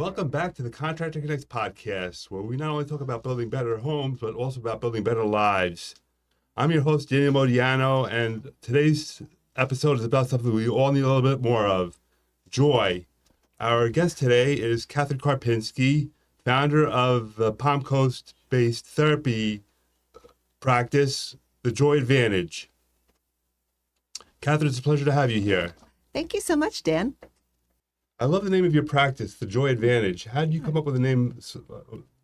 Welcome back to the Contractor Connects Podcast, where we not only talk about building better homes, but also about building better lives. I'm your host, Daniel Modiano, and today's episode is about something we all need a little bit more of, joy. Our guest today is Kathryn Karpinski, founder of the Palm Coast-based therapy practice, The Joy Advantage. Kathryn, it's a pleasure to have you here. Thank you so much, Dan. I love the name of your practice, The Joy Advantage. How did you come up with the name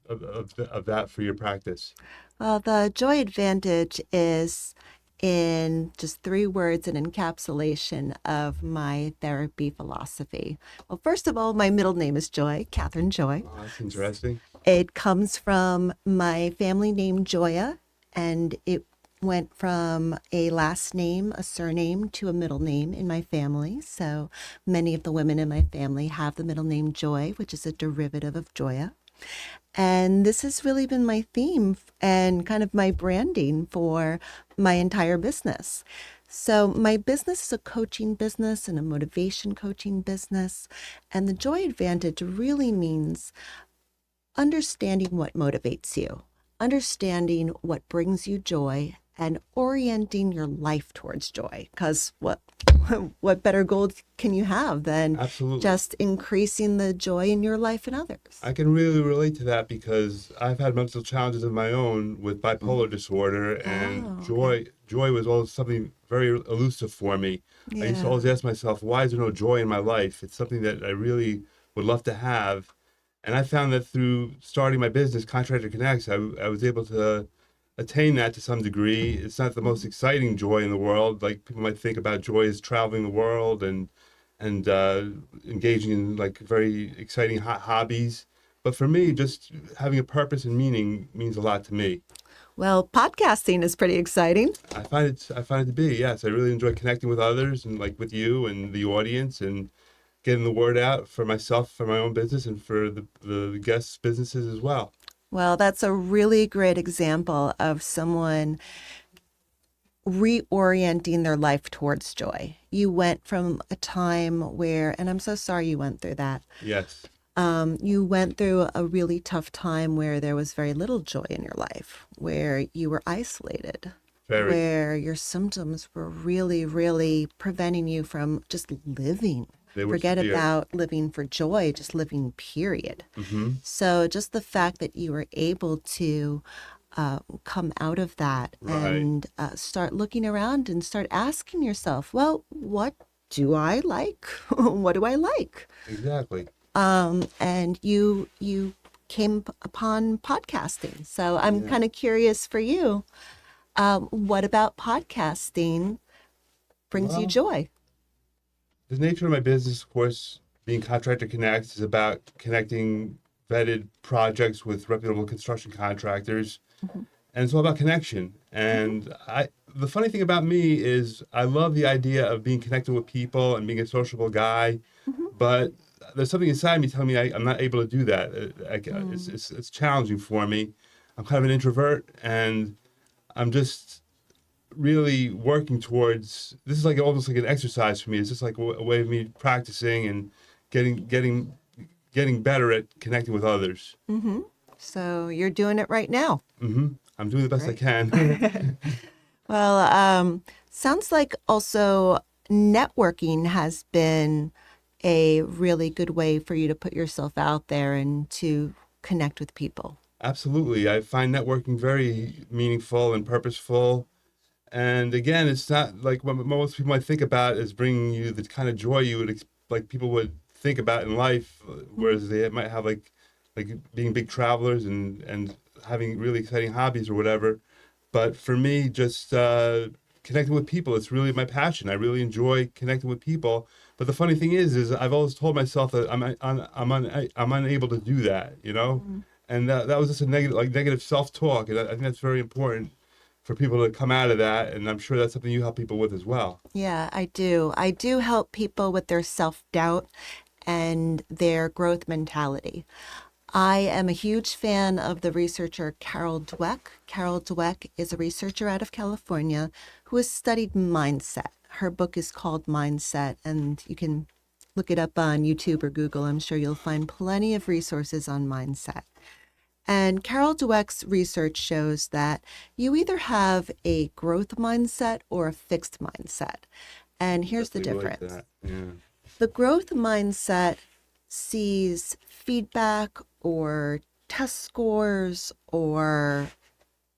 of that for your practice? Well, the Joy Advantage is, in just 3 words, an encapsulation of my therapy philosophy. Well, first of all, my middle name is Joy, Kathryn Joy. Oh, that's interesting. It comes from my family name, Joya, and it went from a last name, a surname, to a middle name in my family. So many of the women in my family have the middle name Joy, which is a derivative of Joya. And this has really been my theme and kind of my branding for my entire business. So my business is a coaching business and a motivation coaching business. And the Joy Advantage really means understanding what motivates you, understanding what brings you joy, and orienting your life towards joy. Because what better goal can you have than Absolutely. just increasing the joy in your life and others? I can really relate to that because I've had mental challenges of my own with bipolar disorder, and joy was always something very elusive for me. Yeah. I used to always ask myself, why is there no joy in my life? It's something that I really would love to have. And I found that through starting my business, Contractor Connects, I was able to attain that to some degree. It's not the most exciting joy in the world. Like, people might think about joy as traveling the world and engaging in like very exciting hobbies. But for me, just having a purpose and meaning means a lot to me. Well, podcasting is pretty exciting. I find it to be, yes. I really enjoy connecting with others and like with you and the audience and getting the word out for myself, for my own business, and for the guests' businesses as well. Well, that's a really great example of someone reorienting their life towards joy. You went from a time where, and I'm so sorry you went through that. Yes. You went through a really tough time where there was very little joy in your life, where you were isolated, where your symptoms were really, really preventing you from just living. Forget about living for joy, just living, period. Mm-hmm. So just the fact that you were able to come out of that and start looking around and start asking yourself, well, what do I like? What do I like? Exactly. And you came upon podcasting. So I'm kind of curious for you. What about podcasting brings you joy? The nature of my business, of course, being Contractor Connects, is about connecting vetted projects with reputable construction contractors. Mm-hmm. And it's all about connection. And the funny thing about me is I love the idea of being connected with people and being a sociable guy, but there's something inside me telling me I'm not able to do that. It's challenging for me. I'm kind of an introvert, and I'm just really working towards, this is like almost like an exercise for me. It's just like a way of me practicing and getting better at connecting with others. Mm-hmm. So you're doing it right now. Mm-hmm. I'm doing the best I can. Well, sounds like also networking has been a really good way for you to put yourself out there and to connect with people. Absolutely. I find networking very meaningful and purposeful. And again, it's not like what most people might think about as bringing you the kind of joy you would like people would think about in life, whereas they might have like being big travelers and having really exciting hobbies or whatever. But for me, just connecting with people, it's really my passion. I really enjoy connecting with people. But the funny thing is I've always told myself that I'm unable to do that, you know, and that was just a negative self-talk, and I think that's very important for people to come out of that, and I'm sure that's something you help people with as well. Yeah, I do. I do help people with their self-doubt and their growth mentality. I am a huge fan of the researcher Carol Dweck. Carol Dweck is a researcher out of California who has studied mindset. Her book is called Mindset, and you can look it up on YouTube or Google. I'm sure you'll find plenty of resources on mindset. And Carol Dweck's research shows that you either have a growth mindset or a fixed mindset. And here's the Definitely difference. like that. Yeah. The growth mindset sees feedback or test scores or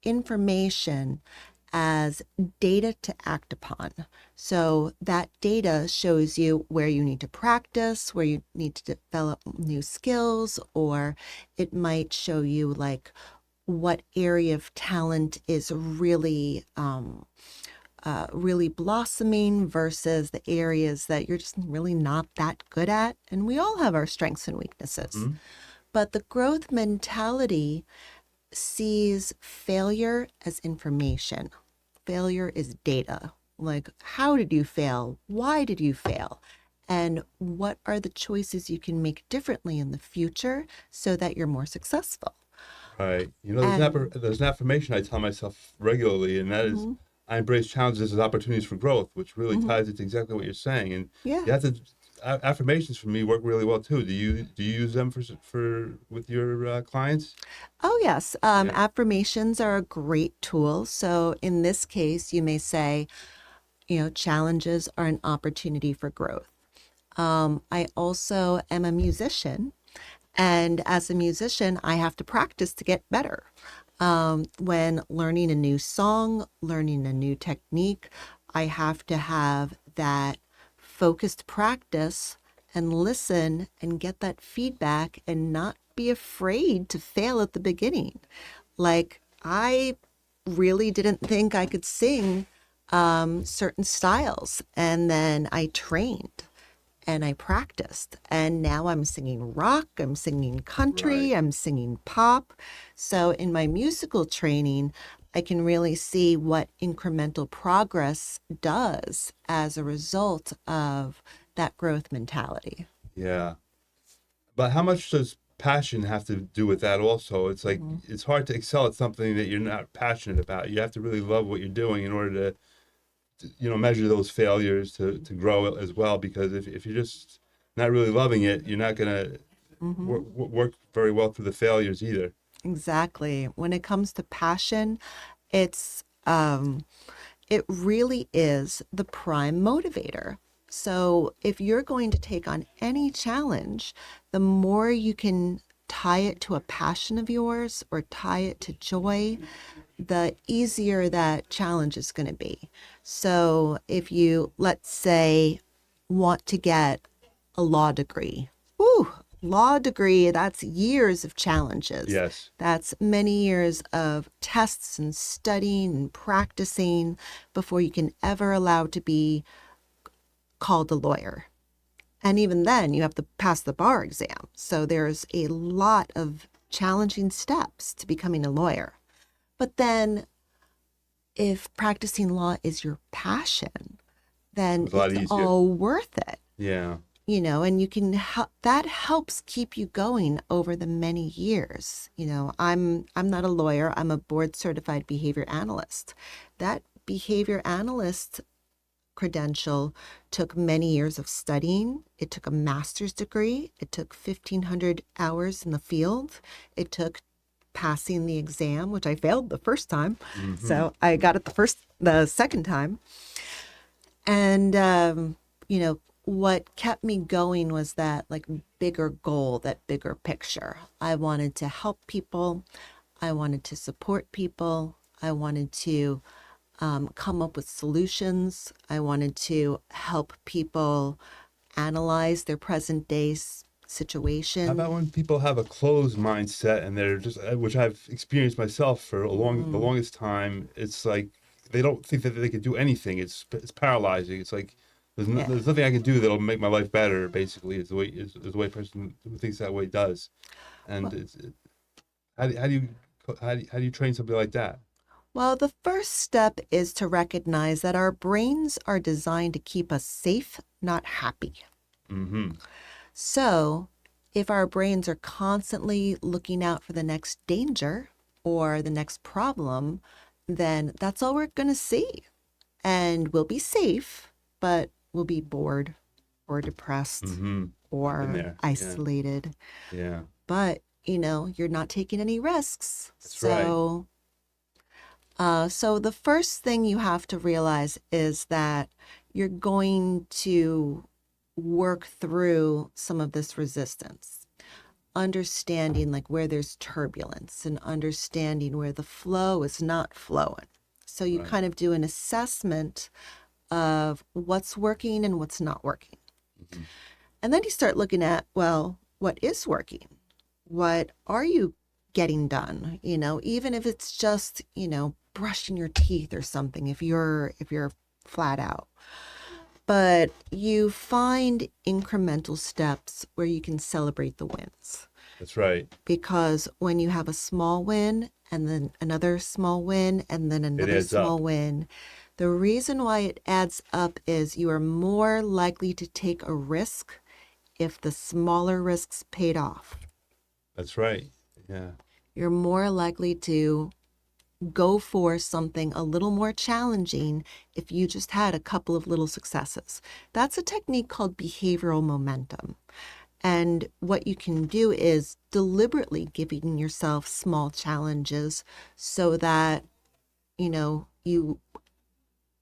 information as data to act upon. So that data shows you where you need to practice, where you need to develop new skills, or it might show you like what area of talent is really really blossoming versus the areas that you're just really not that good at. And we all have our strengths and weaknesses. Mm-hmm. But the growth mentality sees failure as information. Failure is data. Like, how did you fail? Why did you fail? And what are the choices you can make differently in the future so that you're more successful? Right. You know, there's an affirmation I tell myself regularly, and that is, Mm-hmm. I embrace challenges as opportunities for growth, which really Mm-hmm. ties into exactly what you're saying. And Yeah. you have to, affirmations for me work really well too. Do you use them for with your clients? Oh, yes. Yeah. Affirmations are a great tool. So in this case, you may say, challenges are an opportunity for growth. I also am a musician. And as a musician, I have to practice to get better. When learning a new song, learning a new technique, I have to have that focused practice and listen and get that feedback and not be afraid to fail at the beginning. Like, I really didn't think I could sing certain styles, and then I trained and I practiced, and now I'm singing rock, I'm singing country, Right. I'm singing pop. So in my musical training, I can really see what incremental progress does as a result of that growth mentality. Yeah. But how much does passion have to do with that also? It's like Mm-hmm. it's hard to excel at something that you're not passionate about. You have to really love what you're doing in order to measure those failures to grow as well. Because if you're just not really loving it, you're not gonna Mm-hmm. work very well through the failures either. Exactly. When it comes to passion, it's it really is the prime motivator. So if you're going to take on any challenge, the more you can tie it to a passion of yours or tie it to joy, the easier that challenge is going to be. So if you, let's say, want to get a law degree, whew, law degree, that's years of challenges. Yes. That's many years of tests and studying and practicing before you can ever allow to be called a lawyer. And even then, you have to pass the bar exam. So there's a lot of challenging steps to becoming a lawyer. But then if practicing law is your passion, then It's a lot it's easier. all worth it. Yeah. And you can that helps keep you going over the many years. I'm not a lawyer. I'm a board certified behavior analyst. That behavior analyst credential took many years of studying. It took a master's degree. It took 1,500 hours in the field. It took passing the exam, which I failed the first time. Mm-hmm. So I got it the second time. And, what kept me going was that like bigger goal, that bigger picture. I wanted to help people. I wanted to support people. I wanted to come up with solutions. I wanted to help people analyze their present day situation. How about when people have a closed mindset and they're just, which I've experienced myself for the longest time, it's like they don't think that they could do anything. It's paralyzing. It's like there's nothing I can do that'll make my life better. Basically, is the way a person who thinks that way does. And how do you train somebody like that? Well, the first step is to recognize that our brains are designed to keep us safe, not happy. Mm-hmm. So if our brains are constantly looking out for the next danger or the next problem, then that's all we're going to see. And we'll be safe, but we'll be bored or depressed Mm-hmm. Been or there. isolated. Yeah. But, you're not taking any risks. That's right. So the first thing you have to realize is that you're going to work through some of this resistance, understanding like where there's turbulence and understanding where the flow is not flowing. So you Right. kind of do an assessment of what's working and what's not working. Mm-hmm. And then you start looking at, well, what is working? What are you getting done? Even if it's just, brushing your teeth or something, if you're flat out. But you find incremental steps where you can celebrate the wins. That's right. Because when you have a small win and then another small win and then another small win, the reason why it adds up is you are more likely to take a risk if the smaller risks paid off. That's right. Yeah. You're more likely to go for something a little more challenging if you just had a couple of little successes. That's a technique called behavioral momentum. And what you can do is deliberately giving yourself small challenges so that, you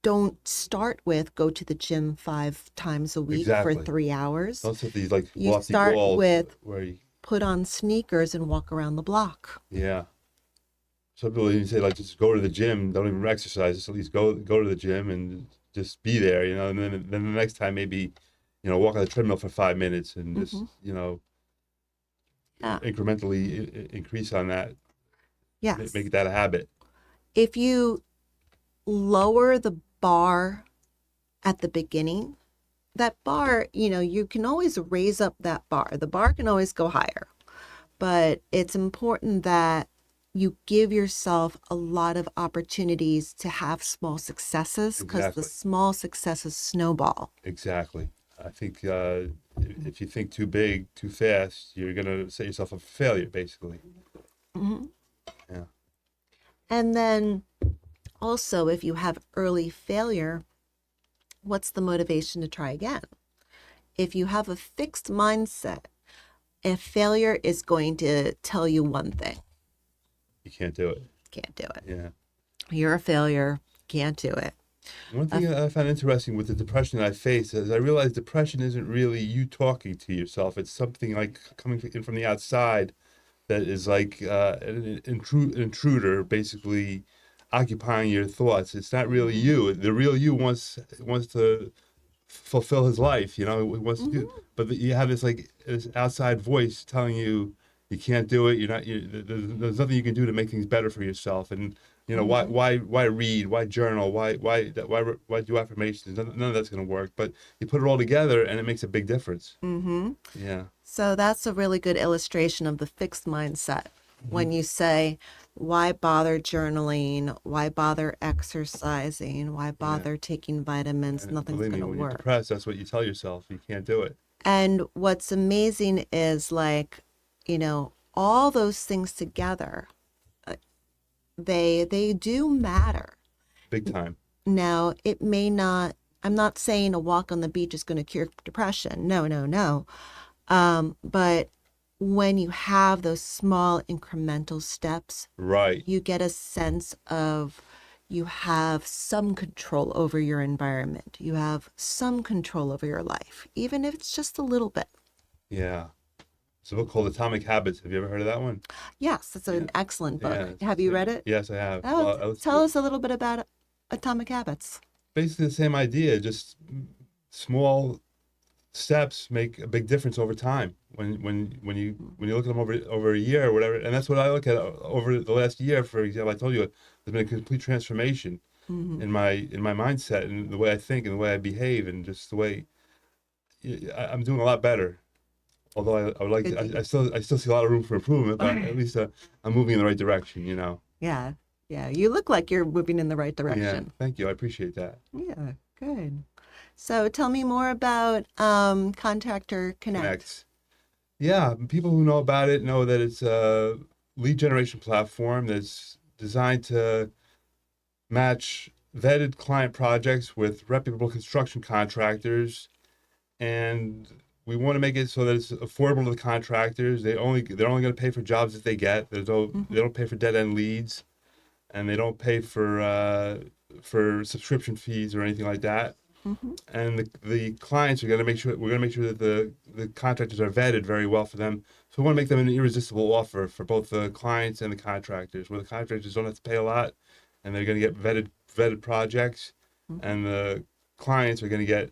don't start with go to the gym 5 times a week for 3 hours. Don't set these like You lofty start goals with where you... put on sneakers and walk around the block. Yeah. Some people even say like just go to the gym, don't even exercise, just at least go to the gym and just be there, and then the next time maybe, walk on the treadmill for 5 minutes and just, incrementally increase on that. Yes. Make that a habit. If you lower the bar at the beginning, that bar, you can always raise up that bar. The bar can always go higher, but it's important that you give yourself a lot of opportunities to have small successes because the small successes snowball. Exactly. I think if you think too big, too fast, you're going to set yourself up for failure, basically. Mm-hmm. Yeah. And then also, if you have early failure, what's the motivation to try again? If you have a fixed mindset, a failure is going to tell you one thing. You can't do it. Can't do it. Yeah. You're a failure. Can't do it. One thing I found interesting with the depression that I faced is I realized depression isn't really you talking to yourself. It's something like coming in from the outside that is like an intruder, basically occupying your thoughts. It's not really you. The real you wants to fulfill his life. He wants to do. But you have this outside voice telling you you can't do it. You're not. There's nothing you can do to make things better for yourself. And why read? Why journal? Why do affirmations? None of that's going to work. But you put it all together, and it makes a big difference. Mm-hmm. Yeah. So that's a really good illustration of the fixed mindset. When you say, why bother journaling? Why bother exercising? Why bother taking vitamins? And Nothing's believe going me, to when work. you're depressed, that's what you tell yourself. You can't do it. And what's amazing is all those things together, they do matter. Big time. Now, it may not, I'm not saying a walk on the beach is going to cure depression. No. But when you have those small incremental steps, right, you get a sense of you have some control over your environment. You have some control over your life, even if it's just a little bit. Yeah. It's a book called Atomic Habits. Have you ever heard of that one? Yes, it's an excellent book. Yeah, Have you read it? Yes, I have. Tell us a little bit about Atomic Habits. Basically the same idea, just small steps make a big difference over time. When you look at them over a year or whatever, and that's what I look at over the last year. For example, I told you there's been a complete transformation in my mindset and the way I think and the way I behave and just the way I'm doing a lot better. Although I would like to, I still see a lot of room for improvement, but at least I'm moving in the right direction. Yeah. You look like you're moving in the right direction. Yeah, thank you. I appreciate that. Yeah, good. So tell me more about Contractor Connects. Yeah, people who know about it know that it's a lead generation platform that's designed to match vetted client projects with reputable construction contractors and we want to make it so that it's affordable to the contractors. They're only going to pay for jobs that they get. They don't pay for dead end leads, and they don't pay for subscription fees or anything like that. And the clients are going to make sure we're going to make sure that the contractors are vetted very well for them. So we want to make them an irresistible offer for both the clients and the contractors, where the contractors don't have to pay a lot, and they're going to get vetted projects, and the clients are going to get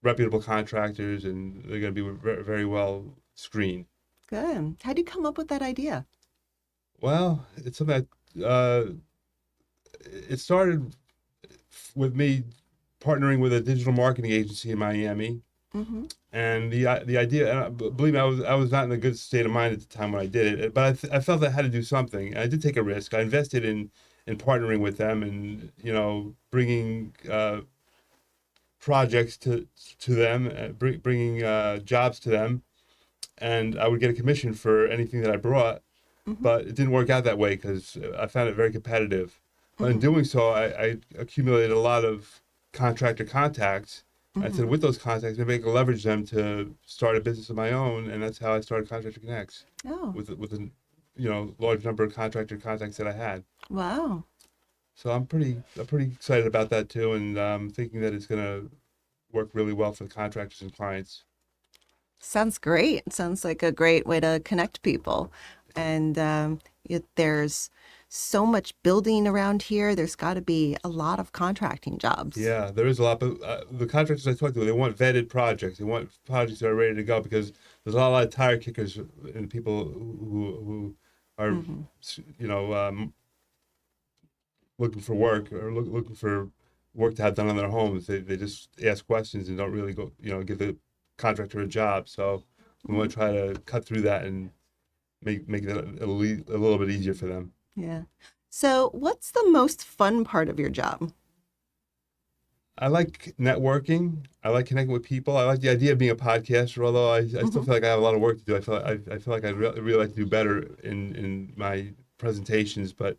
reputable contractors, and they're going to be very, very well screened. Good. How do you come up with that idea? Well, it's something that it started with me partnering with a digital marketing agency in Miami. And the idea, and believe me, I was not in a good state of mind at the time when I did it, but I felt I had to do something. And I did take a risk. I invested in partnering with them, and bringing projects to them, bringing jobs to them, and I would get a commission for anything that I brought. But it didn't work out that way because I found it very competitive. But in doing so, I accumulated a lot of contractor contacts. I said, with those contacts, maybe I can leverage them to start a business of my own, and that's how I started Contractor Connects. Oh, With a large number of contractor contacts that I had. wow. So I'm pretty excited about that too, and thinking that it's going to work really well for the contractors and clients. Sounds great. Sounds like a great way to connect people. And there's so much building around here. There's got to be a lot of contracting jobs. Yeah, there is a lot, but the contractors I talk to, they want vetted projects. They want projects that are ready to go, because there's a lot of tire kickers and people who are, looking for work, or looking for work to have done on their homes. They just ask questions and don't really go, give the contractor a job. So we want to try to cut through that and make it a little bit easier for them. Yeah. So what's the most fun part of your job? I like networking. I like connecting with people. I like the idea of being a podcaster, although I still feel like I have a lot of work to do. I feel like I'd really like to do better in my presentations, but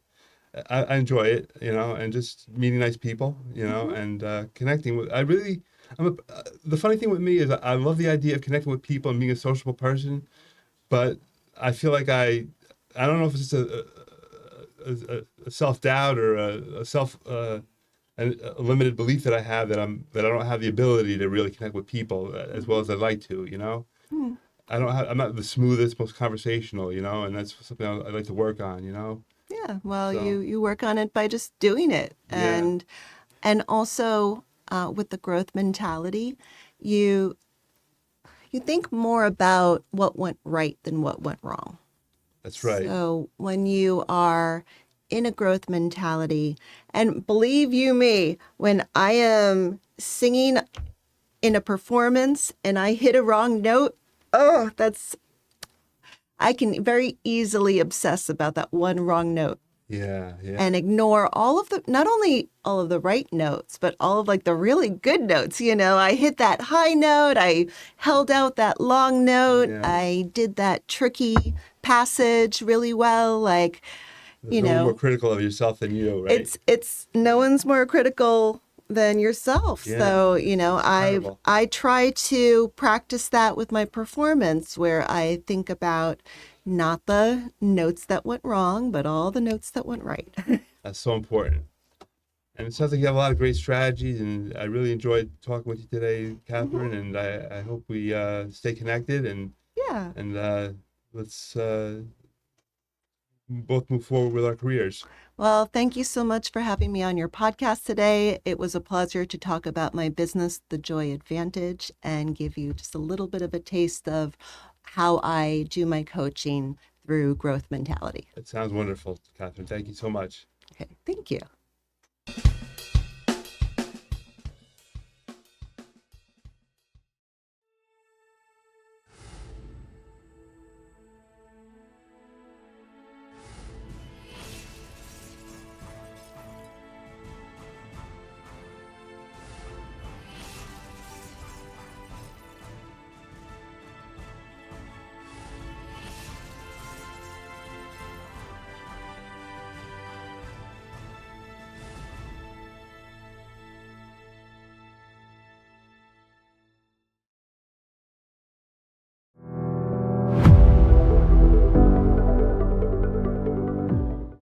I enjoy it, and just meeting nice people, and connecting with. The funny thing with me is I love the idea of connecting with people and being a sociable person, but I feel like I don't know if it's just a self-doubt or a limited belief that I have that I don't have the ability to really connect with people as well as I'd like to, I'm not the smoothest, most conversational, and that's something I'd like to work on, Yeah, well, So- you work on it by just doing it. Yeah. And also with the growth mentality, you think more about what went right than what went wrong. That's right. So when you are in a growth mentality, and believe you me, when I am singing in a performance and I hit a wrong note, I can very easily obsess about that one wrong note Yeah. and ignore not only all of the right notes, but all of like the really good notes. I hit that high note, I held out that long note, Yeah. I did that tricky passage really well. Like, There's no one more critical of yourself than you, right? it's no one's more critical than yourself. Yeah. So, Incredible. I try to practice that with my performance, where I think about not the notes that went wrong, but all the notes that went right. That's so important. And it sounds like you have a lot of great strategies, and I really enjoyed talking with you today, Kathryn, and I hope we stay connected and Yeah. let's both move forward with our careers. Well, thank you so much for having me on your podcast today. It was a pleasure to talk about my business, The Joy Advantage, and give you just a little bit of a taste of how I do my coaching through growth mentality. It sounds wonderful, Kathryn. Thank you so much. Okay, thank you.